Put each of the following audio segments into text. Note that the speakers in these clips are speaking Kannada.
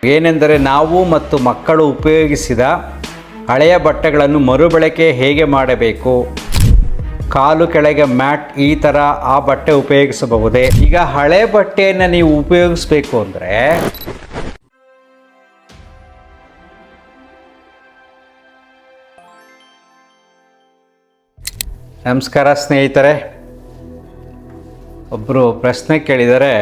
ಏನೆಂದರೆ ನಾವು ಮತ್ತು ಮಕ್ಕಳು ಉಪಯೋಗಿಸಿದ ಹಳೆಯ ಬಟ್ಟೆಗಳನ್ನು ಮರುಬಳಕೆ ಹೇಗೆ ಮಾಡಬೇಕು, ಕಾಲು ಕೆಳಗೆ ಮ್ಯಾಟ್ ಈ ಥರ ಆ ಬಟ್ಟೆ ಉಪಯೋಗಿಸಬಹುದೇ? ಈಗ ಹಳೆ ಬಟ್ಟೆಯನ್ನು ನೀವು ಉಪಯೋಗಿಸ್ಬೇಕು ಅಂದರೆ ನಮಸ್ಕಾರ ಸ್ನೇಹಿತರೆ. ಒಬ್ಬರು ಪ್ರಶ್ನೆ ಕೇಳಿದರೆ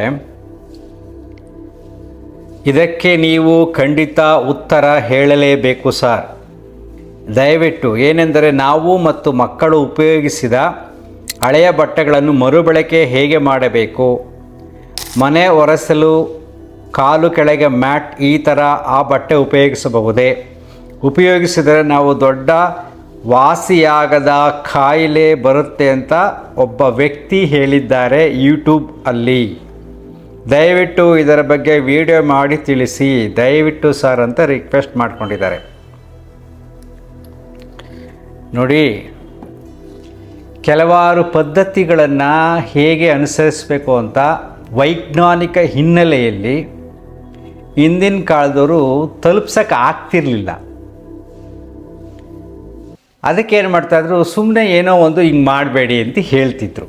ಇದಕ್ಕೆ ನೀವು ಖಂಡಿತ ಉತ್ತರ ಹೇಳಲೇಬೇಕು ಸರ್. ದಯವಿಟ್ಟು ಏನೆಂದರೆ ನಾವು ಮತ್ತು ಮಕ್ಕಳು ಉಪಯೋಗಿಸಿದ ಹಳೆಯ ಬಟ್ಟೆಗಳನ್ನು ಮರುಬಳಕೆ ಹೇಗೆ ಮಾಡಬೇಕು, ಮನೆ ಒರೆಸಲು ಕಾಲು ಕೆಳಗೆ ಮ್ಯಾಟ್ ಈ ಥರ ಆ ಬಟ್ಟೆ ಉಪಯೋಗಿಸಬಹುದೇ? ಉಪಯೋಗಿಸಿದರೆ ನಾವು ದೊಡ್ಡ ವಾಸಿಯಾಗದ ಕಾಯಿಲೆ ಬರುತ್ತೆ ಅಂತ ಒಬ್ಬ ವ್ಯಕ್ತಿ ಹೇಳಿದ್ದಾರೆ ಯೂಟ್ಯೂಬ್ ಅಲ್ಲಿ. ದಯವಿಟ್ಟು ಇದರ ಬಗ್ಗೆ ವಿಡಿಯೋ ಮಾಡಿ ತಿಳಿಸಿ ದಯವಿಟ್ಟು ಸರ್ ಅಂತ ರಿಕ್ವೆಸ್ಟ್ ಮಾಡ್ಕೊಂಡಿದ್ದಾರೆ. ನೋಡಿ, ಕೆಲವಾರು ಪದ್ಧತಿಗಳನ್ನು ಹೇಗೆ ಅನುಸರಿಸಬೇಕು ಅಂತ ವೈಜ್ಞಾನಿಕ ಹಿನ್ನೆಲೆಯಲ್ಲಿ ಹಿಂದಿನ ಕಾಲದವರು ತಲುಪ್ಸೋಕ್ಕೆ ಆಗ್ತಿರಲಿಲ್ಲ. ಅದಕ್ಕೇನು ಮಾಡ್ತಾಯಿದ್ರು, ಸುಮ್ಮನೆ ಏನೋ ಒಂದು ಹಿಂಗೆ ಮಾಡಬೇಡಿ ಅಂತ ಹೇಳ್ತಿದ್ರು.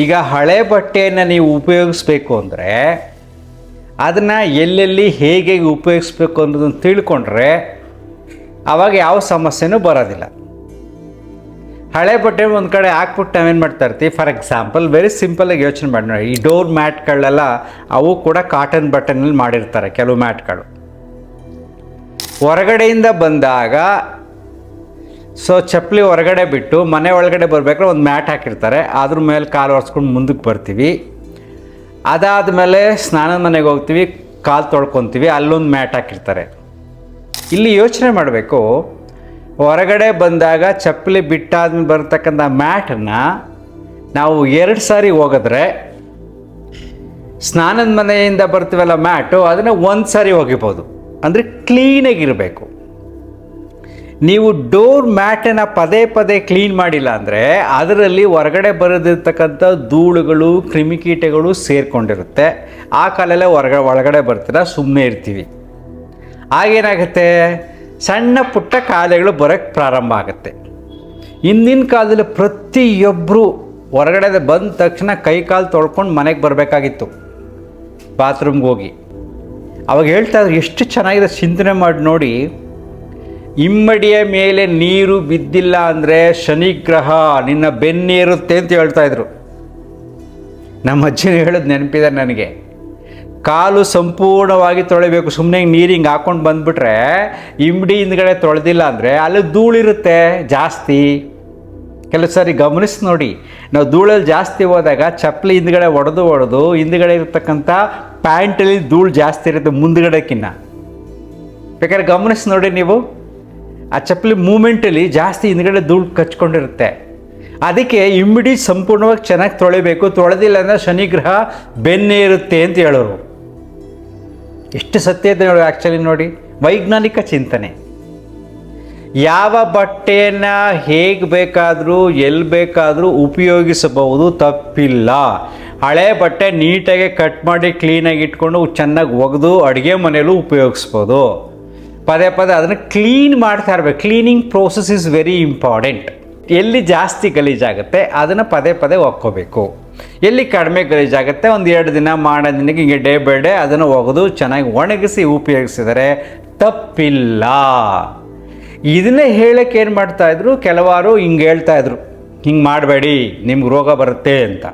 ಈಗ ಹಳೆ ಬಟ್ಟೆಯನ್ನು ನೀವು ಉಪಯೋಗಿಸ್ಬೇಕು ಅಂದರೆ ಅದನ್ನು ಎಲ್ಲೆಲ್ಲಿ ಹೇಗೆ ಉಪಯೋಗಿಸ್ಬೇಕು ಅನ್ನೋದನ್ನು ತಿಳ್ಕೊಂಡ್ರೆ ಆವಾಗ ಯಾವ ಸಮಸ್ಯೆನೂ ಬರೋದಿಲ್ಲ. ಹಳೆ ಬಟ್ಟೆ ಒಂದು ಕಡೆ ಹಾಕ್ಬಿಟ್ಟು ನಾವೇನು ಮಾಡ್ತಾ ಇರ್ತೀವಿ, ಫಾರ್ ಎಕ್ಸಾಂಪಲ್ ವೆರಿ ಸಿಂಪಲಾಗಿ ಯೋಚನೆ ಮಾಡಿ ನೋಡಿ, ಈ ಡೋರ್ ಮ್ಯಾಟ್ಗಳೆಲ್ಲ ಅವು ಕೂಡ ಕಾಟನ್ ಬಟ್ಟೆನಲ್ಲಿ ಮಾಡಿರ್ತಾರೆ. ಕೆಲವು ಮ್ಯಾಟ್ಗಳು ಹೊರಗಡೆಯಿಂದ ಬಂದಾಗ ಚಪ್ಪಲಿ ಹೊರಗಡೆ ಬಿಟ್ಟು ಮನೆ ಒಳಗಡೆ ಬರಬೇಕಾದ್ರೆ ಒಂದು ಮ್ಯಾಟ್ ಹಾಕಿರ್ತಾರೆ, ಅದ್ರ ಮೇಲೆ ಕಾಲು ಒರೆಸ್ಕೊಂಡು ಮುಂದಕ್ಕೆ ಬರ್ತೀವಿ. ಅದಾದಮೇಲೆ ಸ್ನಾನದ ಮನೆಗೆ ಹೋಗ್ತೀವಿ, ಕಾಲು ತೊಳ್ಕೊತೀವಿ, ಅಲ್ಲೊಂದು ಮ್ಯಾಟ್ ಹಾಕಿರ್ತಾರೆ. ಇಲ್ಲಿ ಯೋಚನೆ ಮಾಡಬೇಕು, ಹೊರಗಡೆ ಬಂದಾಗ ಚಪ್ಪಲಿ ಬಿಟ್ಟಾದ್ಮೇಲೆ ಬರ್ತಕ್ಕಂಥ ಮ್ಯಾಟನ್ನು ನಾವು 2 ಸಾರಿ ಹೋಗಿದ್ರೆ, ಸ್ನಾನದ ಮನೆಯಿಂದ ಬರ್ತೀವಲ್ಲ ಮ್ಯಾಟು, ಅದನ್ನು 1 ಸಾರಿ ಒಗಿಬೋದು. ಅಂದರೆ ಕ್ಲೀನಾಗಿರಬೇಕು. ನೀವು ಡೋರ್ ಮ್ಯಾಟನ್ನು ಪದೇ ಪದೇ ಕ್ಲೀನ್ ಮಾಡಿಲ್ಲ ಅಂದರೆ ಅದರಲ್ಲಿ ಹೊರಗಡೆ ಬರೋದಿರ್ತಕ್ಕಂಥ ಧೂಳುಗಳು ಕ್ರಿಮಿಕೀಟಗಳು ಸೇರಿಕೊಂಡಿರುತ್ತೆ. ಆ ಕಾಲಲ್ಲೇ ಒಳಗಡೆ ಬರ್ತೀರ, ಸುಮ್ಮನೆ ಇರ್ತೀವಿ. ಆಗೇನಾಗುತ್ತೆ, ಸಣ್ಣ ಪುಟ್ಟ ಕಾಯಿಲೆಗಳು ಬರೋಕ್ಕೆ ಪ್ರಾರಂಭ ಆಗುತ್ತೆ. ಹಿಂದಿನ ಕಾಲದಲ್ಲಿ ಪ್ರತಿಯೊಬ್ಬರು ಹೊರಗಡೆ ಬಂದ ತಕ್ಷಣ ಕೈ ಕಾಲು ತೊಳ್ಕೊಂಡು ಮನೆಗೆ ಬರಬೇಕಾಗಿತ್ತು, ಬಾತ್ರೂಮ್ಗೆ ಹೋಗಿ. ಅವಾಗ ಹೇಳ್ತಾ ಇದ್ರು, ಎಷ್ಟು ಚೆನ್ನಾಗಿದೆ ಚಿಂತನೆ ಮಾಡಿ ನೋಡಿ, ಇಮ್ಮಡಿಯ ಮೇಲೆ ನೀರು ಬಿದ್ದಿಲ್ಲ ಅಂದರೆ ಶನಿಗ್ರಹ ನಿನ್ನ ಬೆನ್ನೇರುತ್ತೆ ಅಂತ ಹೇಳ್ತಾಯಿದ್ರು. ನಮ್ಮ ಅಜ್ಜಿನ ಹೇಳೋದು ನೆನಪಿದೆ ನನಗೆ. ಕಾಲು ಸಂಪೂರ್ಣವಾಗಿ ತೊಳಿಬೇಕು. ಸುಮ್ಮನೆ ನೀರಿಂಗೆ ಹಾಕ್ಕೊಂಡು ಬಂದುಬಿಟ್ರೆ ಇಮ್ಮಡಿ ಹಿಂದ್ಗಡೆ ತೊಳೆದಿಲ್ಲ ಅಂದರೆ ಅಲ್ಲಿ ಧೂಳಿರುತ್ತೆ ಜಾಸ್ತಿ. ಕೆಲವು ಸಾರಿ ಗಮನಿಸಿ ನೋಡಿ, ನಾವು ಧೂಳಲ್ಲಿ ಜಾಸ್ತಿ ಹೋದಾಗ ಚಪ್ಪಲಿ ಹಿಂದ್ಗಡೆ ಒಡೆದು ಹಿಂದ್ಗಡೆ ಇರತಕ್ಕಂಥ ಪ್ಯಾಂಟಲ್ಲಿ ಧೂಳು ಜಾಸ್ತಿ ಇರುತ್ತೆ ಮುಂದ್ಗಡೆಕ್ಕಿನ್ನ. ಬೇಕಾದ್ರೆ ಗಮನಿಸಿ ನೋಡಿ ನೀವು, ಆ ಚಪ್ಪಲಿ ಮೂಮೆಂಟಲ್ಲಿ ಜಾಸ್ತಿ ಹಿಂದ್ಗಡೆ ಧೂಳು ಕಚ್ಕೊಂಡಿರುತ್ತೆ. ಅದಕ್ಕೆ ಇಮ್ಮಿಡಿ ಸಂಪೂರ್ಣವಾಗಿ ಚೆನ್ನಾಗಿ ತೊಳಿಬೇಕು, ತೊಳೆದಿಲ್ಲ ಅಂದರೆ ಶನಿಗ್ರಹ ಬೆನ್ನೇ ಇರುತ್ತೆ ಅಂತ ಹೇಳೋರು. ಎಷ್ಟು ಸತ್ಯತೆ ನೋಡಿ, ಆ್ಯಕ್ಚುಲಿ ನೋಡಿ, ವೈಜ್ಞಾನಿಕ ಚಿಂತನೆ. ಯಾವ ಬಟ್ಟೆಯನ್ನು ಹೇಗೆ ಬೇಕಾದರೂ ಎಲ್ಲಿ ಬೇಕಾದರೂ ಉಪಯೋಗಿಸಬಹುದು, ತಪ್ಪಿಲ್ಲ. ಹಳೆ ಬಟ್ಟೆ ನೀಟಾಗಿ ಕಟ್ ಮಾಡಿ ಕ್ಲೀನಾಗಿ ಇಟ್ಕೊಂಡು ಚೆನ್ನಾಗಿ ಒಗೆದು ಅಡುಗೆ ಮನೆಯಲ್ಲೂ ಉಪಯೋಗಿಸ್ಬೋದು. ಪದೇ ಪದೇ ಅದನ್ನು ಕ್ಲೀನ್ ಮಾಡ್ತಾ ಇರಬೇಕು. Cleaning process is very important. ಎಲ್ಲಿ ಜಾಸ್ತಿ ಗಲೀಜಾಗುತ್ತೆ ಅದನ್ನು ಪದೇ ಪದೇ ಒಕ್ಕೋಬೇಕು. ಎಲ್ಲಿ ಕಡಿಮೆ ಗಲೀಜಾಗುತ್ತೆ 1-2 ದಿನ ಮಾಡೋ ದಿನಕ್ಕೆ ಹಿಂಗೆ ಡೇ ಬೈ ಡೇ ಅದನ್ನು ಒಗೆದು ಚೆನ್ನಾಗಿ ಒಣಗಿಸಿ ಉಪಯೋಗಿಸಿದರೆ ತಪ್ಪಿಲ್ಲ. ಇದನ್ನೇ ಹೇಳೋಕ್ಕೆ ಏನು ಮಾಡ್ತಾಯಿದ್ರು, ಕೆಲವಾರು ಹಿಂಗೆ ಹೇಳ್ತಾಯಿದ್ರು, ಹಿಂಗೆ ಮಾಡಬೇಡಿ ನಿಮ್ಗೆ ರೋಗ ಬರುತ್ತೆ ಅಂತ.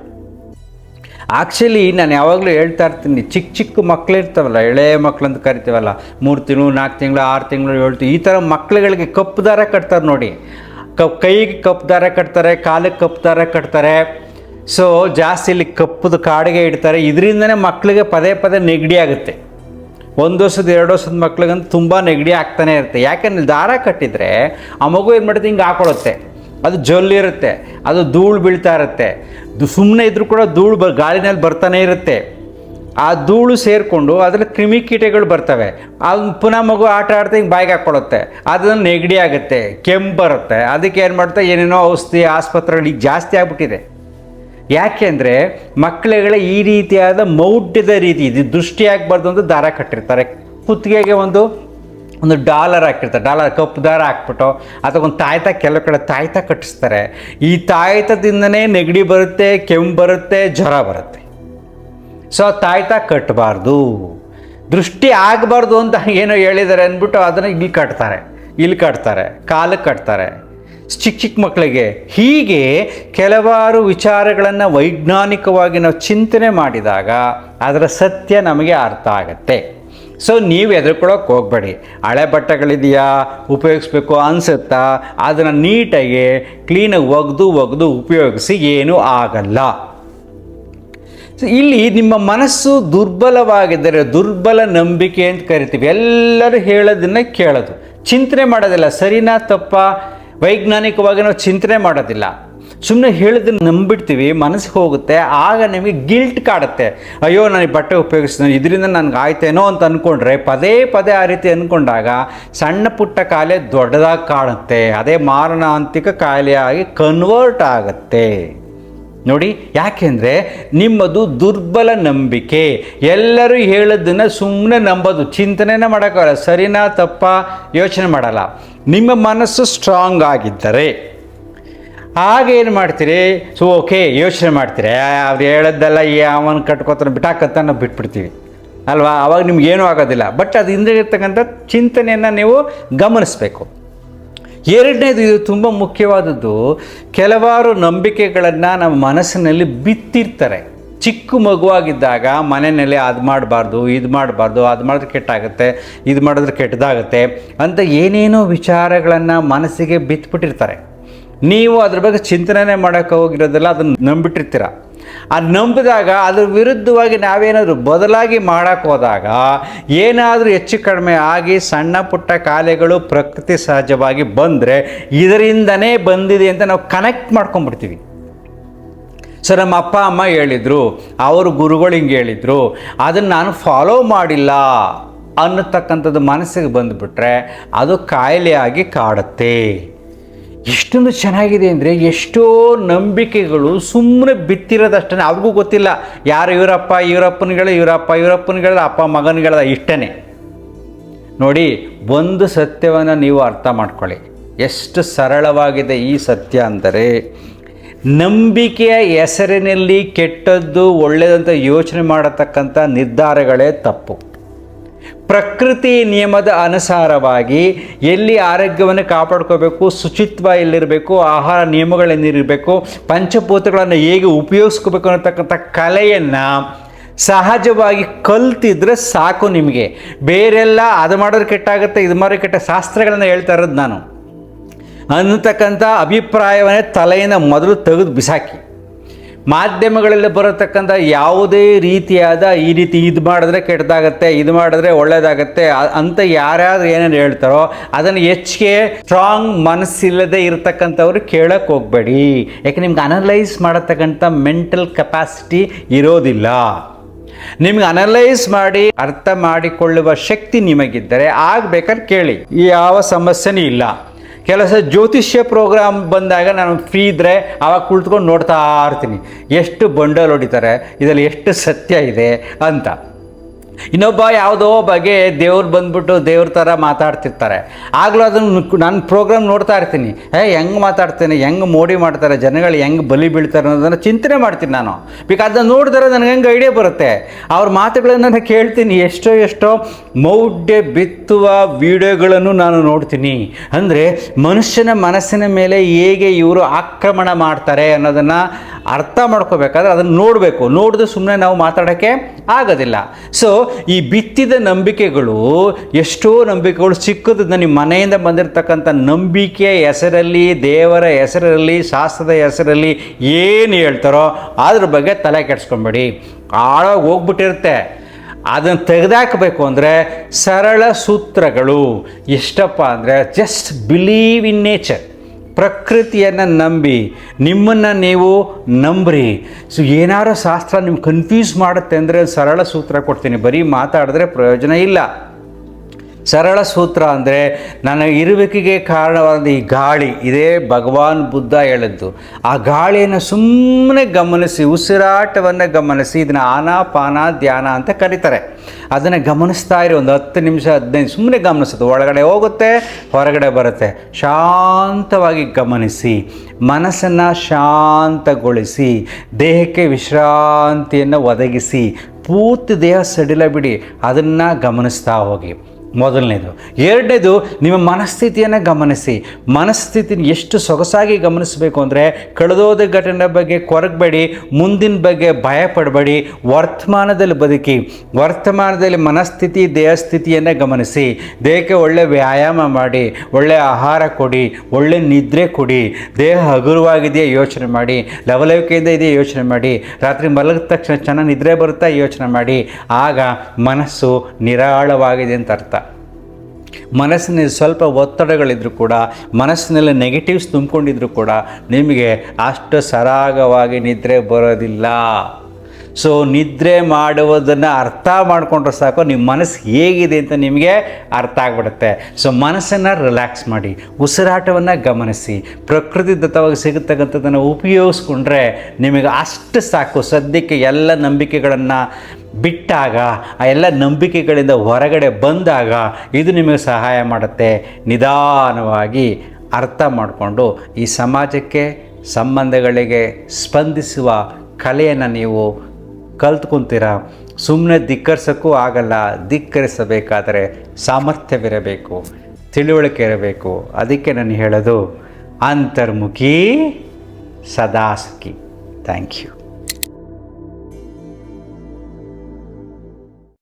ಆ್ಯಕ್ಚುಲಿ ನಾನು ಯಾವಾಗಲೂ ಹೇಳ್ತಾ ಇರ್ತೀನಿ, ಚಿಕ್ಕ ಮಕ್ಕಳು ಇರ್ತಾವಲ್ಲ, ಎಳೆ ಮಕ್ಕಳು ಅಂತ ಕರಿತೀವಲ್ಲ, 3 ತಿಂಗಳು 4 ತಿಂಗಳು 6 ತಿಂಗಳು 7 ತಿಂಗಳು ಈ ಥರ ಮಕ್ಕಳುಗಳಿಗೆ ಕಪ್ಪು ದಾರ ಕಟ್ತಾರೆ ನೋಡಿ. ಕೈಗೆ ಕಪ್ಪು ದಾರ ಕಟ್ತಾರೆ, ಕಾಲಿಗೆ ಕಪ್ಪು ದಾರ ಕಟ್ತಾರೆ. ಜಾಸ್ತಿ ಇಲ್ಲಿ ಕಪ್ಪುದು ಕಾಡಿಗೆ ಇಡ್ತಾರೆ. ಇದರಿಂದನೇ ಮಕ್ಕಳಿಗೆ ಪದೇ ಪದೇ ನೆಗಡಿ ಆಗುತ್ತೆ. 1 ವರ್ಷದ 2 ವರ್ಷದ ಮಕ್ಳಿಗಂತೂ ತುಂಬ ನೆಗಡಿ ಆಗ್ತಾನೆ ಇರುತ್ತೆ. ಯಾಕೆಂದರೆ ದಾರ ಕಟ್ಟಿದರೆ ಆ ಮಗು ಏನು ಮಾಡುತ್ತೆ, ಹಿಂಗೆ ಹಾಕೊಳ್ಳುತ್ತೆ. ಅದು ಜೊಲ್ಲಿರುತ್ತೆ, ಅದು ಧೂಳು ಬೀಳ್ತಾ ಇರುತ್ತೆ. ಸುಮ್ಮನೆ ಇದ್ರೂ ಕೂಡ ಧೂಳು ಗಾಳಿನಲ್ಲಿ ಬರ್ತಾನೆ ಇರುತ್ತೆ. ಆ ಧೂಳು ಸೇರಿಕೊಂಡು ಅದರಲ್ಲಿ ಕ್ರಿಮಿಕೀಟಗಳು ಬರ್ತವೆ. ಅದು ಪುನಃ ಮಗು ಆಟ ಆಡ್ತಾ ಹಿಂಗೆ ಬಾಯಿಗೆ ಹಾಕ್ಕೊಳ್ಳುತ್ತೆ. ಅದನ್ನು ನೆಗಡಿ ಆಗುತ್ತೆ, ಕೆಮ್ಮು ಬರುತ್ತೆ. ಅದಕ್ಕೆ ಏನು ಮಾಡ್ತಾ ಏನೇನೋ ಔಷಧಿ ಆಸ್ಪತ್ರೆಗಳು ಈಗ ಜಾಸ್ತಿ ಆಗಿಬಿಟ್ಟಿದೆ. ಯಾಕೆಂದರೆ ಮಕ್ಕಳುಗಳ ಈ ರೀತಿಯಾದ ಮೌಢ್ಯದ ರೀತಿ ಇದು ದೃಷ್ಟಿ ಆಗಬಾರ್ದು ಅಂತ ದಾರ ಕಟ್ಟಿರ್ತಾರೆ. ಕುತ್ತಿಗೆಗೆ ಒಂದು ಡಾಲರ್ ಹಾಕಿರ್ತಾರೆ, ಡಾಲರ್ ಕಪ್ಪು ದಾರ ಹಾಕ್ಬಿಟ್ಟು ಅಥವಾ ಒಂದು ತಾಯ್ತ ಕೆಲವು ಕಡೆ ತಾಯ್ತ ಕಟ್ಟಿಸ್ತಾರೆ. ಈ ತಾಯ್ತದಿಂದನೇ ನೆಗಡಿ ಬರುತ್ತೆ, ಕೆಮ್ಮು ಬರುತ್ತೆ, ಜ್ವರ ಬರುತ್ತೆ. ಸೊ ತಾಯ್ತ ಕಟ್ಟಬಾರ್ದು, ದೃಷ್ಟಿ ಆಗಬಾರ್ದು ಅಂತ ಏನೋ ಹೇಳಿದ್ದಾರೆ ಅಂದ್ಬಿಟ್ಟು ಅದನ್ನು ಇಲ್ಲಿ ಕಟ್ತಾರೆ, ಕಾಲಕ್ಕೆ ಕಟ್ತಾರೆ ಚಿಕ್ಕ ಮಕ್ಕಳಿಗೆ. ಹೀಗೆ ಕೆಲವಾರು ವಿಚಾರಗಳನ್ನು ವೈಜ್ಞಾನಿಕವಾಗಿ ನಾವು ಚಿಂತನೆ ಮಾಡಿದಾಗ ಅದರ ಸತ್ಯ ನಮಗೆ ಅರ್ಥ ಆಗುತ್ತೆ. ಸೊ ನೀವು ಹೆದರ್ಕೊಳ್ಳೋಕೆ ಹೋಗಬೇಡಿ. ಹಳೆ ಬಟ್ಟೆಗಳಿದೆಯಾ, ಉಪಯೋಗಿಸ್ಬೇಕು ಅನಿಸುತ್ತಾ, ಅದನ್ನು ನೀಟಾಗಿ ಕ್ಲೀನಾಗಿ ಒಗೆದು ಉಪಯೋಗಿಸಿ ಏನೂ ಆಗಲ್ಲ. ಸೊ ಇಲ್ಲಿ ನಿಮ್ಮ ಮನಸ್ಸು ದುರ್ಬಲವಾಗಿದ್ದರೆ, ದುರ್ಬಲ ನಂಬಿಕೆ ಅಂತ ಕರಿತೀವಿ. ಎಲ್ಲರೂ ಹೇಳೋದನ್ನು ಕೇಳೋದು, ಚಿಂತನೆ ಮಾಡೋದಿಲ್ಲ. ಸರಿನಾ ತಪ್ಪಾ ವೈಜ್ಞಾನಿಕವಾಗಿ ನಾವು ಚಿಂತನೆ ಮಾಡೋದಿಲ್ಲ, ಸುಮ್ಮನೆ ಹೇಳಿದ್ದನ್ನು ನಂಬಿಡ್ತೀವಿ, ಮನಸ್ಸಿಗೆ ಹೋಗುತ್ತೆ. ಆಗ ನಿಮಗೆ ಗಿಲ್ಟ್ ಕಾಡುತ್ತೆ. ಅಯ್ಯೋ ನಾನು ಈ ಬಟ್ಟೆ ಉಪಯೋಗಿಸ್ತೀನಿ, ಇದರಿಂದ ನನಗೆ ಆಯ್ತೇನೋ ಅಂತ ಅಂದ್ಕೊಂಡ್ರೆ ಪದೇ ಆ ರೀತಿ ಅಂದ್ಕೊಂಡಾಗ ಸಣ್ಣ ಪುಟ್ಟ ಕಾಯಿಲೆ ದೊಡ್ಡದಾಗಿ ಕಾಣುತ್ತೆ. ಅದೇ ಮಾರಣಾಂತಿಕ ಕಾಯಿಲೆಯಾಗಿ ಕನ್ವರ್ಟ್ ಆಗುತ್ತೆ. ನೋಡಿ, ಯಾಕೆಂದರೆ ನಿಮ್ಮದು ದುರ್ಬಲ ನಂಬಿಕೆ. ಎಲ್ಲರೂ ಹೇಳೋದನ್ನು ಸುಮ್ಮನೆ ನಂಬೋದು, ಚಿಂತನೆನೇ ಮಾಡೋಕ್ಕಾಗಲ್ಲ. ಸರಿನಾ ತಪ್ಪಾ ಯೋಚನೆ ಮಾಡಲ್ಲ. ನಿಮ್ಮ ಮನಸ್ಸು ಸ್ಟ್ರಾಂಗ್ ಆಗಿದ್ದರೆ ಆಗೇನು ಮಾಡ್ತೀರಿ? ಸೊ ಓಕೆ ಯೋಚನೆ ಮಾಡ್ತೀರಿ, ಅವ್ರು ಹೇಳೋದ್ದೆಲ್ಲ ಅವನು ಕಟ್ಕೋತಾನೆ ಬಿಟ್ಟಾಕಂತ ನಾವು ಬಿಟ್ಬಿಡ್ತೀವಿ ಅಲ್ವಾ? ಆವಾಗ ನಿಮ್ಗೇನೂ ಆಗೋದಿಲ್ಲ. ಬಟ್ ಅದು ಹಿಂದಿರ್ತಕ್ಕಂಥ ಚಿಂತನೆಯನ್ನು ನೀವು ಗಮನಿಸಬೇಕು. ಎರಡನೇದು, ಇದು ತುಂಬ ಮುಖ್ಯವಾದದ್ದು, ಕೆಲವಾರು ನಂಬಿಕೆಗಳನ್ನು ನಮ್ಮ ಮನಸ್ಸಿನಲ್ಲಿ ಬಿತ್ತಿರ್ತಾರೆ. ಚಿಕ್ಕ ಮಗುವಾಗಿದ್ದಾಗ ಮನೆಯಲ್ಲಿ ಅದು ಮಾಡಬಾರ್ದು, ಇದು ಮಾಡಬಾರ್ದು, ಅದು ಮಾಡಿದ್ರೆ ಕೆಟ್ಟಾಗುತ್ತೆ, ಇದು ಮಾಡಿದ್ರೆ ಕೆಟ್ಟದಾಗುತ್ತೆ ಅಂತ ಏನೇನೋ ವಿಚಾರಗಳನ್ನು ಮನಸ್ಸಿಗೆ ಬಿತ್ಬಿಟ್ಟಿರ್ತಾರೆ. ನೀವು ಅದ್ರ ಬಗ್ಗೆ ಚಿಂತನೆ ಮಾಡೋಕ್ಕೆ ಹೋಗಿರೋದೆಲ್ಲ ಅದನ್ನು ನಂಬಿಟ್ಟಿರ್ತೀರ. ಅದು ನಂಬಿದಾಗ ಅದ್ರ ವಿರುದ್ಧವಾಗಿ ನಾವೇನಾದರೂ ಬದಲಾಗಿ ಮಾಡೋಕ್ಕೆ ಹೋದಾಗ ಏನಾದರೂ ಹೆಚ್ಚು ಕಡಿಮೆ ಆಗಿ ಸಣ್ಣ ಪುಟ್ಟ ಕಾಯಿಲೆಗಳು ಪ್ರಕೃತಿ ಸಹಜವಾಗಿ ಬಂದರೆ ಇದರಿಂದನೇ ಬಂದಿದೆ ಅಂತ ನಾವು ಕನೆಕ್ಟ್ ಮಾಡ್ಕೊಂಡ್ಬಿಡ್ತೀವಿ. ಸೊ ನಮ್ಮ ಅಪ್ಪ ಅಮ್ಮ ಹೇಳಿದರು, ಅವರು ಗುರುಗಳು ಹಿಂಗೆ ಹೇಳಿದರು, ಅದನ್ನು ನಾನು ಫಾಲೋ ಮಾಡಿಲ್ಲ ಅನ್ನತಕ್ಕಂಥದ್ದು ಮನಸ್ಸಿಗೆ ಬಂದುಬಿಟ್ರೆ ಅದು ಕಾಯಿಲೆಯಾಗಿ ಕಾಡುತ್ತೆ. ಎಷ್ಟೊಂದು ಚೆನ್ನಾಗಿದೆ ಅಂದರೆ, ಎಷ್ಟೋ ನಂಬಿಕೆಗಳು ಸುಮ್ಮನೆ ಬಿತ್ತಿರೋದಷ್ಟೇ, ಅವ್ರಿಗೂ ಗೊತ್ತಿಲ್ಲ ಯಾರು ಇವರಪ್ಪನಿಗಳ ಅಪ್ಪ ಮಗನಿಗಳ ಇಷ್ಟನೇ. ನೋಡಿ, ಒಂದು ಸತ್ಯವನ್ನು ನೀವು ಅರ್ಥ ಮಾಡ್ಕೊಳ್ಳಿ, ಎಷ್ಟು ಸರಳವಾಗಿದೆ ಈ ಸತ್ಯ ಅಂದರೆ, ನಂಬಿಕೆಯ ಹೆಸರಿನಲ್ಲಿ ಕೆಟ್ಟದ್ದು ಒಳ್ಳೆಯದಂತ ಯೋಚನೆ ಮಾಡತಕ್ಕಂಥ ನಿರ್ಧಾರಗಳೇ ತಪ್ಪು. ಪ್ರಕೃತಿ ನಿಯಮದ ಅನುಸಾರವಾಗಿ ಎಲ್ಲಿ ಆರೋಗ್ಯವನ್ನು ಕಾಪಾಡ್ಕೋಬೇಕು, ಶುಚಿತ್ವ ಎಲ್ಲಿರಬೇಕು, ಆಹಾರ ನಿಯಮಗಳೇನಿರಬೇಕು, ಪಂಚಭೂತಗಳನ್ನು ಹೇಗೆ ಉಪಯೋಗಿಸ್ಕೋಬೇಕು ಅನ್ನತಕ್ಕಂಥ ಕಲೆಯನ್ನು ಸಹಜವಾಗಿ ಕಲ್ತಿದ್ರೆ ಸಾಕು. ನಿಮಗೆ ಬೇರೆಲ್ಲ ಅದು ಮಾಡಿದ್ರೆ ಕೆಟ್ಟಾಗುತ್ತೆ, ಇದು ಮಾಡಿದ್ರೆ ಕೆಟ್ಟ ಶಾಸ್ತ್ರಗಳನ್ನು ಹೇಳ್ತಾ ಇರೋದು ನಾನು ಅನ್ನತಕ್ಕಂಥ ಅಭಿಪ್ರಾಯವನ್ನೇ ತಲೆಯಿಂದ ಮೊದಲು ತೆಗೆದು ಬಿಸಾಕಿ. ಮಾಧ್ಯಮಗಳಲ್ಲಿ ಬರತಕ್ಕಂಥ ಯಾವುದೇ ರೀತಿಯಾದ ಈ ರೀತಿ ಇದು ಮಾಡಿದ್ರೆ ಕೆಟ್ಟದಾಗತ್ತೆ, ಇದು ಮಾಡಿದ್ರೆ ಒಳ್ಳೆಯದಾಗತ್ತೆ ಅಂತ ಯಾರ್ಯಾರು ಏನೇನು ಹೇಳ್ತಾರೋ ಅದನ್ನು ಹೆಚ್ಚಿಗೆ ಸ್ಟ್ರಾಂಗ್ ಮನಸ್ಸಿಲ್ಲದೆ ಇರತಕ್ಕಂಥವ್ರು ಕೇಳಕ್ಕೆ ಹೋಗಬೇಡಿ. ಯಾಕೆ ನಿಮ್ಗೆ ಅನಲೈಸ್ ಮಾಡತಕ್ಕಂಥ ಮೆಂಟಲ್ ಕೆಪಾಸಿಟಿ ಇರೋದಿಲ್ಲ. ನಿಮ್ಗೆ ಅನಲೈಸ್ ಮಾಡಿ ಅರ್ಥ ಮಾಡಿಕೊಳ್ಳುವ ಶಕ್ತಿ ನಿಮಗಿದ್ದರೆ ಆಗಬೇಕಾದ್ರೆ ಕೇಳಿ, ಯಾವ ಸಮಸ್ಯೆನೂ ಇಲ್ಲ. ಕೆಲಸ ಜ್ಯೋತಿಷ್ಯ ಪ್ರೋಗ್ರಾಮ್ ಬಂದಾಗ ನಾನು ಫ್ರೀ ಇದ್ದರೆ ಆವಾಗ ಕುಳಿತುಕೊಂಡು ನೋಡ್ತಾ ಇರ್ತೀನಿ, ಎಷ್ಟು ಬಂಡಲ್ ಹೊಡಿತಾರೆ, ಇದರಲ್ಲಿ ಎಷ್ಟು ಸತ್ಯ ಇದೆ ಅಂತ. ಇನ್ನೊಬ್ಬ ಯಾವುದೋ ಬಗ್ಗೆ ದೇವ್ರು ಬಂದ್ಬಿಟ್ಟು ದೇವ್ರ ಥರ ಮಾತಾಡ್ತಿರ್ತಾರೆ, ಆಗಲೂ ಅದನ್ನು ನಾನು ಪ್ರೋಗ್ರಾಮ್ ನೋಡ್ತಾ ಇರ್ತೀನಿ. ಹೆಂಗೆ ಮಾತಾಡ್ತೇನೆ, ಹೆಂಗೆ ಮೋಡಿ ಮಾಡ್ತಾರೆ, ಜನಗಳು ಹೆಂಗೆ ಬಲಿ ಬೀಳ್ತಾರೆ ಅನ್ನೋದನ್ನು ಚಿಂತನೆ ಮಾಡ್ತೀನಿ ನಾನು. ಬಿಕಾಸ್ ಅದನ್ನು ನೋಡಿದ್ರೆ ನನಗೆ ಹೆಂಗೆ ಐಡಿಯಾ ಬರುತ್ತೆ. ಅವ್ರ ಮಾತುಗಳನ್ನು ನಾನು ಕೇಳ್ತೀನಿ. ಎಷ್ಟೋ ಮೌಢ್ಯ ಬಿತ್ತುವ ವಿಡಿಯೋಗಳನ್ನು ನಾನು ನೋಡ್ತೀನಿ. ಅಂದರೆ ಮನುಷ್ಯನ ಮನಸ್ಸಿನ ಮೇಲೆ ಹೇಗೆ ಇವರು ಆಕ್ರಮಣ ಮಾಡ್ತಾರೆ ಅನ್ನೋದನ್ನು ಅರ್ಥ ಮಾಡ್ಕೋಬೇಕಾದ್ರೆ ಅದನ್ನು ನೋಡಬೇಕು. ನೋಡಿದ್ರೆ ಸುಮ್ಮನೆ ನಾವು ಮಾತಾಡೋಕ್ಕೆ ಆಗೋದಿಲ್ಲ. ಸೊ ಈ ಬಿತ್ತಿದ ನಂಬಿಕೆಗಳು, ಎಷ್ಟೋ ನಂಬಿಕೆಗಳು ಚಿಕ್ಕದನ್ನ ನಿಮ್ಮ ಮನೆಯಿಂದ ಬಂದಿರತಕ್ಕಂಥ ನಂಬಿಕೆಯ ಹೆಸರಲ್ಲಿ, ದೇವರ ಹೆಸರಲ್ಲಿ, ಶಾಸ್ತ್ರದ ಹೆಸರಲ್ಲಿ ಏನು ಹೇಳ್ತಾರೋ ಅದ್ರ ಬಗ್ಗೆ ತಲೆ ಕೆಡಿಸ್ಕೊಬೇಡಿ. ಆಳವಾಗಿ ಹೋಗ್ಬಿಟ್ಟಿರುತ್ತೆ. ಅದನ್ನು ತೆಗೆದಾಕಬೇಕು ಅಂದರೆ ಸರಳ ಸೂತ್ರಗಳು. ಎಷ್ಟಪ್ಪ ಅಂದರೆ, ಜಸ್ಟ್ ಬಿಲೀವ್ ಇನ್ ನೇಚರ್. ಪ್ರಕೃತಿಯನ್ನು ನಂಬಿ, ನಿಮ್ಮನ್ನು ನೀವು ನಂಬ್ರಿ. ಸೊ ಏನಾರು ಶಾಸ್ತ್ರ ನಿಮ್ಗೆ ಕನ್ಫ್ಯೂಸ್ ಮಾಡುತ್ತೆ ಅಂದರೆ ಸರಳ ಸೂತ್ರ ಕೊಡ್ತೀನಿ. ಬರೀ ಮಾತಾಡಿದ್ರೆ ಪ್ರಯೋಜನ ಇಲ್ಲ. ಸರಳ ಸೂತ್ರ ಅಂದರೆ ನನ್ನ ಇರುವಿಕೆಗೆ ಕಾರಣವಾದ ಈ ಗಾಳಿ, ಇದೇ ಭಗವಾನ್ ಬುದ್ಧ ಹೇಳಿದ್ದು. ಆ ಗಾಳಿಯನ್ನು ಸುಮ್ಮನೆ ಗಮನಿಸಿ, ಉಸಿರಾಟವನ್ನು ಗಮನಿಸಿ, ಇದನ್ನು ಆನಾಪಾನ ಧ್ಯಾನ ಅಂತ ಕರೀತಾರೆ. ಅದನ್ನು ಗಮನಿಸ್ತಾ ಇರಿ, ಒಂದು 10 ನಿಮಿಷ 15 ಸುಮ್ಮನೆ ಗಮನಿಸೋದು. ಒಳಗಡೆ ಹೋಗುತ್ತೆ, ಹೊರಗಡೆ ಬರುತ್ತೆ. ಶಾಂತವಾಗಿ ಗಮನಿಸಿ, ಮನಸ್ಸನ್ನು ಶಾಂತಗೊಳಿಸಿ, ದೇಹಕ್ಕೆ ವಿಶ್ರಾಂತಿಯನ್ನು ಒದಗಿಸಿ, ಪೂರ್ತಿ ದೇಹ ಸಡಿಲ ಬಿಡಿ, ಅದನ್ನು ಗಮನಿಸ್ತಾ ಹೋಗಿ. ಮೊದಲನೇದು. ಎರಡನೇದು, ನಿಮ್ಮ ಮನಸ್ಥಿತಿಯನ್ನು ಗಮನಿಸಿ. ಮನಸ್ಥಿತಿನ ಎಷ್ಟು ಸೊಗಸಾಗಿ ಗಮನಿಸಬೇಕು ಅಂದರೆ, ಕಳೆದೋದ ಘಟನೆ ಬಗ್ಗೆ ಕೊರಗಬೇಡಿ, ಮುಂದಿನ ಬಗ್ಗೆ ಭಯ ಪಡಬೇಡಿ, ವರ್ತಮಾನದಲ್ಲಿ ಬದುಕಿ. ವರ್ತಮಾನದಲ್ಲಿ ಮನಸ್ಥಿತಿ ದೇಹಸ್ಥಿತಿಯನ್ನು ಗಮನಿಸಿ. ದೇಹಕ್ಕೆ ಒಳ್ಳೆ ವ್ಯಾಯಾಮ ಮಾಡಿ, ಒಳ್ಳೆಯ ಆಹಾರ ಕೊಡಿ, ಒಳ್ಳೆ ನಿದ್ರೆ ಕೊಡಿ. ದೇಹ ಹಗುರವಾಗಿದೆಯಾ ಯೋಚನೆ ಮಾಡಿ, ಲವಲವಿಕೆಯಿಂದ ಇದೆಯಾ ಯೋಚನೆ ಮಾಡಿ. ರಾತ್ರಿ ಮಲಗಿದ ತಕ್ಷಣ ಚೆನ್ನಾಗಿ ನಿದ್ರೆ ಬರುತ್ತಾ ಯೋಚನೆ ಮಾಡಿ. ಆಗ ಮನಸ್ಸು ನಿರಾಳವಾಗಿದೆ ಅಂತ ಅರ್ಥ. ಮನಸ್ಸಿನಲ್ಲಿ ಸ್ವಲ್ಪ ಒತ್ತಡಗಳಿದ್ರೂ ಕೂಡ, ಮನಸ್ಸಿನಲ್ಲಿ ನೆಗೆಟಿವ್ಸ್ ತುಂಬಿಕೊಂಡಿದ್ರು ಕೂಡ ನಿಮಗೆ ಅಷ್ಟು ಸರಾಗವಾಗಿ ನಿದ್ರೆ ಬರೋದಿಲ್ಲ. ಸೊ ನಿದ್ರೆ ಮಾಡುವುದನ್ನು ಅರ್ಥ ಮಾಡಿಕೊಂಡ್ರೆ ಸಾಕು, ನಿಮ್ಮ ಮನಸ್ಸು ಹೇಗಿದೆ ಅಂತ ನಿಮಗೆ ಅರ್ಥ ಆಗಿಬಿಡುತ್ತೆ. ಸೊ ಮನಸ್ಸನ್ನು ರಿಲ್ಯಾಕ್ಸ್ ಮಾಡಿ, ಉಸಿರಾಟವನ್ನು ಗಮನಿಸಿ, ಪ್ರಕೃತಿದತ್ತವಾಗಿ ಸಿಗತಕ್ಕಂಥದ್ದನ್ನು ಉಪಯೋಗಿಸ್ಕೊಂಡ್ರೆ ನಿಮಗೆ ಅಷ್ಟು ಸಾಕು. ಸದ್ಯಕ್ಕೆ ಎಲ್ಲ ನಂಬಿಕೆಗಳನ್ನು ಬಿಟ್ಟಾಗ, ಆ ಎಲ್ಲ ನಂಬಿಕೆಗಳಿಂದ ಹೊರಗಡೆ ಬಂದಾಗ ಇದು ನಿಮಗೆ ಸಹಾಯ ಮಾಡುತ್ತೆ. ನಿಧಾನವಾಗಿ ಅರ್ಥ ಮಾಡಿಕೊಂಡು ಈ ಸಮಾಜಕ್ಕೆ, ಸಂಬಂಧಗಳಿಗೆ ಸ್ಪಂದಿಸುವ ಕಲೆಯನ್ನು ನೀವು ಕಲ್ತ್ಕೊತೀರ. ಸುಮ್ಮನೆ ಧಿಕ್ಕರಿಸೋಕ್ಕೂ ಆಗಲ್ಲ. ಧಿಕ್ಕರಿಸಬೇಕಾದರೆ ಸಾಮರ್ಥ್ಯವಿರಬೇಕು, ತಿಳುವಳಿಕೆ ಇರಬೇಕು. ಅದಕ್ಕೆ ನಾನು ಹೇಳೋದು, ಅಂತರ್ಮುಖಿ ಸದಾ ಸುಖಿ. Thank you.